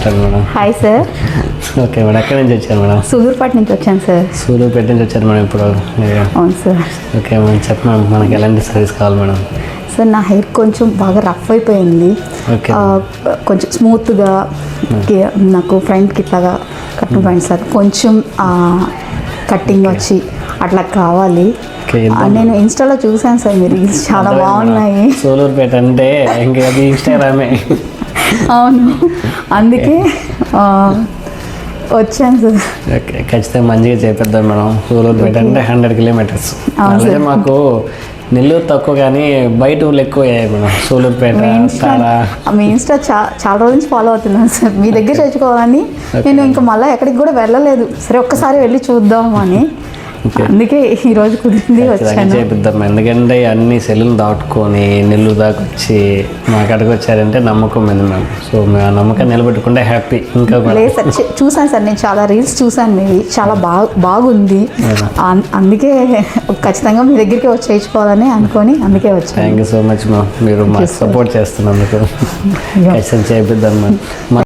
నమస్కారం madam. Hi sir. Okay madam, ఎక్కడి నుంచి వచ్చారు మేడం? సూలూరుపేట నుంచి వచ్చాను సార్. సూలూరుపేట నుంచి వచ్చారు మేడం ఇప్పుడు? అవును సార్. ఓకే మేడం, చెప్పండి మనకి ఎలాంటి సర్వీస్ కావాలి మేడం? సార్ నా హెయిర్ కొంచెం బాగా రఫ్ అయిపోయింది. ఓకే. కొంచెం స్మూత్గా నాకు ఫ్రంట్కి ఇట్లాగా కట్టిన పాయింట్ సార్, కొంచెం కట్టింగ్ వచ్చి అట్లా కావాలి. నేను ఇన్స్టాలో చూసాను సార్, మీరు చాలా బాగున్నాయి. సూలూరుపేట అంటే ఇంకా అది ఇన్స్టాగ్రామే. అవును, అందుకే వచ్చాను సార్. ఓకే, ఖచ్చితంగా మంచిగా చేపిద్దాం మేడం. సూలూరుపేట అంటే 100 కిలోమీటర్స్. అలాగే మాకు నెల్లూరు తక్కువ కానీ బయట ఊళ్ళు ఎక్కువ అయ్యాయి మేడం. సూలూరుపేట మీ ఇన్స్టా చాలా రోజు నుంచి ఫాలో అవుతున్నాను సార్. మీ దగ్గర చేర్చుకోవాలని నేను ఇంకా మళ్ళీ ఎక్కడికి కూడా వెళ్ళలేదు. సరే ఒక్కసారి వెళ్ళి చూద్దాము అని, అందుకే ఈరోజు కుదిరింది వచ్చాను. చేపిద్దాం, ఎందుకంటే అన్ని సెల్లులు దాటుకొని నెల్లూరు దాకా వచ్చి మా కాడికి వచ్చారంటే నమ్మకం మీద మేము. సో మేము ఆ నమ్మకం నిలబెట్టుకుంటే హ్యాపీ. ఇంకా లేదు సార్, చూసాను సార్, నేను చాలా రీల్స్ చూసాను మీవి, చాలా బాగుంది. అందుకే ఖచ్చితంగా మీ దగ్గరికి వచ్చి చేయించుకోవాలని అనుకొని అందుకే వచ్చాను. Thank you so much ma'am, మీరు మాకు సపోర్ట్ చేస్తున్నందుకు. ఖచ్చితంగా చేపిద్దాం మ్యామ్.